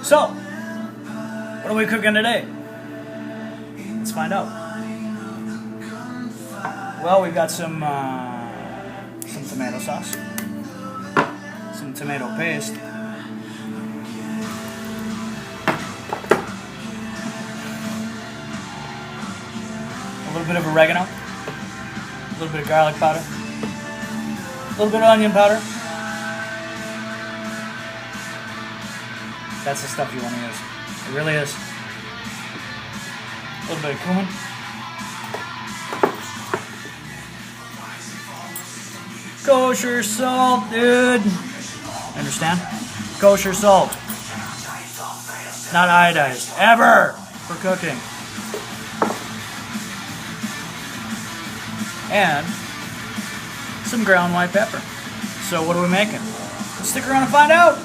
So, what are we cooking today? Let's find out. Well, we've got some tomato sauce, some tomato paste, a little bit of oregano, a little bit of garlic powder, a little bit of onion powder. That's the stuff you want to use. It really is. A little bit of cumin. Kosher salt, dude. Understand? Kosher salt. Not iodized. Ever! For cooking. And some ground white pepper. So what are we making? Stick around and find out.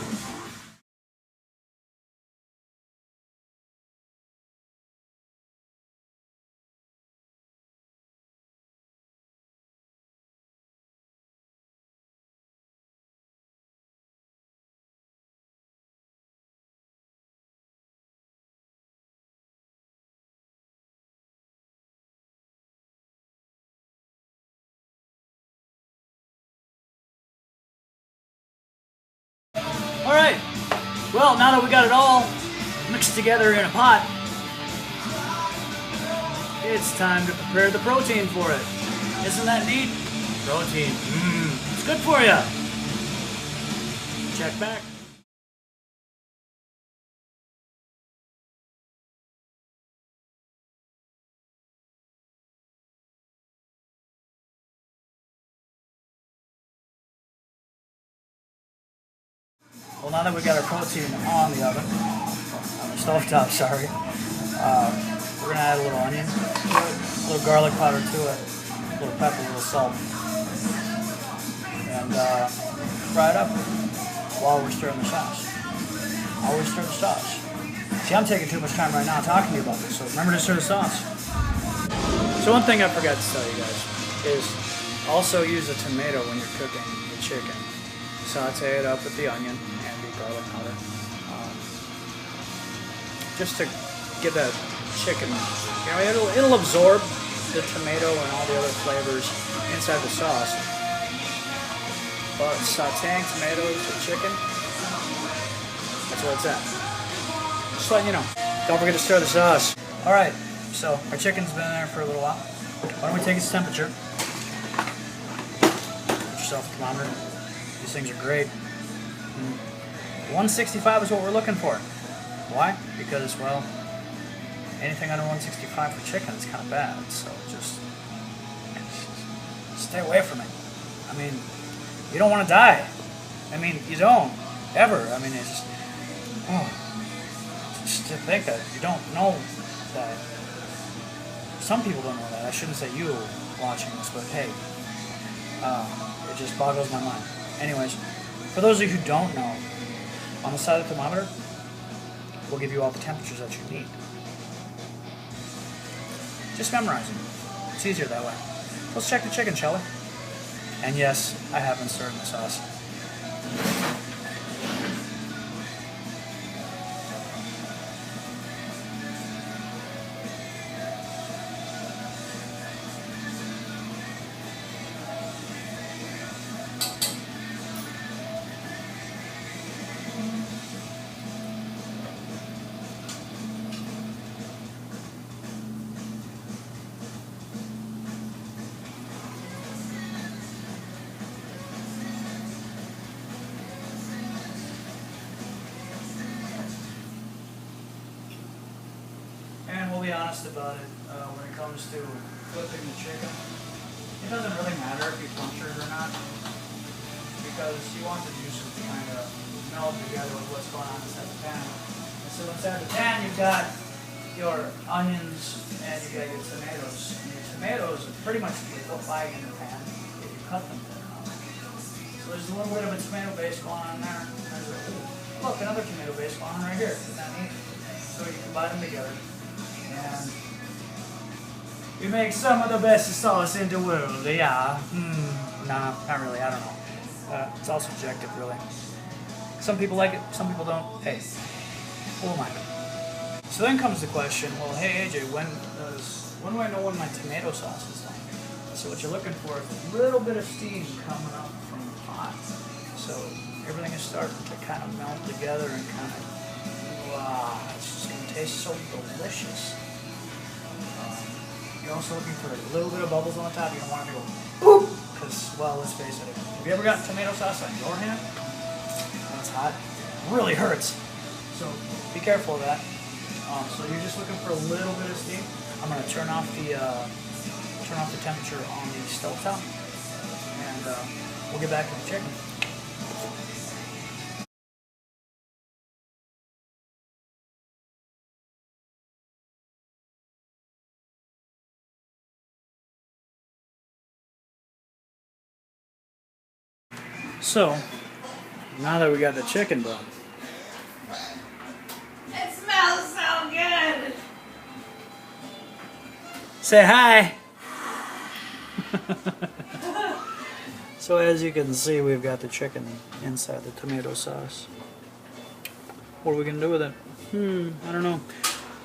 Alright, well, now that we got it all mixed together in a pot, it's time to prepare the protein for it. Isn't that neat? Protein, it's good for you. Check back. Well, now that we got our protein on the oven, on the stovetop, sorry, we're going to add a little onion to it, a little garlic powder to it, a little pepper, a little salt, and fry it up while we're stirring the sauce. Always stir the sauce. See, I'm taking too much time right now talking to you about this, so remember to stir the sauce. So one thing I forgot to tell you guys is also use a tomato when you're cooking the chicken. Saute it up with the onion and the garlic powder, just to get that chicken, it'll absorb the tomato and all the other flavors inside the sauce. But sauteing tomatoes with chicken, that's where it's at. Just letting you know. Don't forget to stir the sauce. Alright, so our chicken's been in there for a little while. Why don't we take its temperature? Put yourself a thermometer. These things are great. 165 is what we're looking for. Why? Because, well, anything under 165 for chicken is kind of bad, so just stay away from it. I mean, you don't want to die. I mean, you don't, ever. I mean, it's just to think that you don't know that. Some people don't know that. I shouldn't say you watching this, but hey, it just boggles my mind. Anyways, for those of you who don't know, on the side of the thermometer, we'll give you all the temperatures that you need. Just memorize them. It's easier that way. Let's check the chicken, shall we? And yes, I have been stirring the sauce. Be honest about it, when it comes to flipping the chicken, it doesn't really matter if you puncture it or not, because you want the juices to kind of meld together with what's going on inside the pan. So inside the pan you've got your onions and you've got your tomatoes. And your tomatoes are pretty much liquefying in the pan if you cut them there. So there's a little bit of a tomato base going on there. Look, another tomato base going on right here. Isn't that neat? So you combine them together. And we make some of the best sauce in the world, yeah. Nah, not really, I don't know. It's all subjective, really. Some people like it, some people don't. Hey, Oh my. So then comes the question, well, hey AJ, when do I know when my tomato sauce is done? So what you're looking for is a little bit of steam coming up from the pot. So everything is starting to kind of melt together and kind of, wow, it's just going to taste so delicious. You're also looking for a little bit of bubbles on the top. You don't want it to go boop, because, well, let's face it, have you ever gotten tomato sauce on your hand? When it's hot, it really hurts. So be careful of that. So you're just looking for a little bit of steam. I'm going to turn off the temperature on the stovetop, and we'll get back to the chicken. So now that we got the chicken done, It smells so good. say hi. So as you can see, we've got the chicken inside the tomato sauce. What are we gonna do with it? I don't know.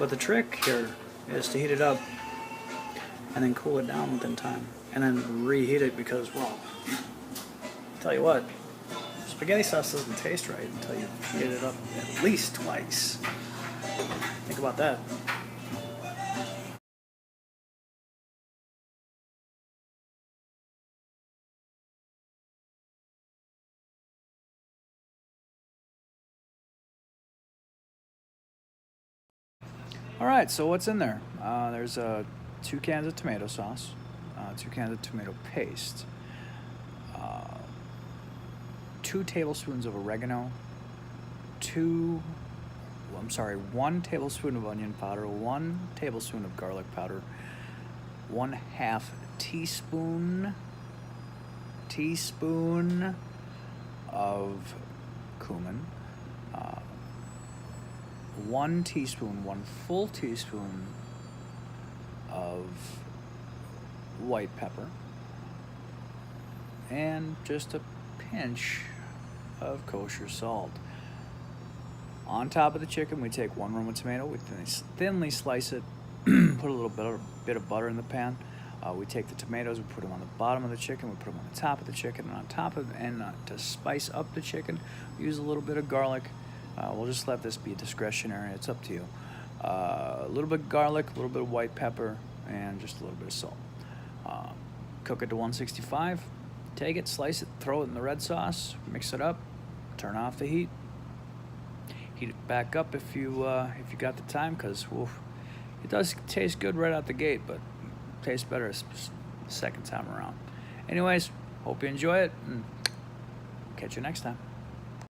But the trick here is to heat it up and then cool it down within time, and then reheat it, because, well, tell you what, spaghetti sauce doesn't taste right until you heat it up at least twice. Think about that. Alright, so what's in there? There's 2 cans of tomato sauce, 2 cans of tomato paste, 2 tablespoons of oregano, 1 tablespoon of onion powder, 1 tablespoon of garlic powder, 1/2 teaspoon of cumin, 1 full teaspoon of white pepper, and just a pinch of kosher salt. On top of the chicken, we take 1 Roma tomato, we thinly slice it, put a little bit of butter in the pan. We take the tomatoes, we put them on the bottom of the chicken, we put them on the top of the chicken, and on top of, and to spice up the chicken, we use a little bit of garlic. We'll just let this be discretionary, it's up to you. A little bit of garlic, a little bit of white pepper, and just a little bit of salt. Cook it to 165, take it, slice it, throw it in the red sauce, mix it up, turn off the heat. Heat it back up if you got the time, because it does taste good right out the gate, but tastes better second time around. Anyways, hope you enjoy it, and catch you next time.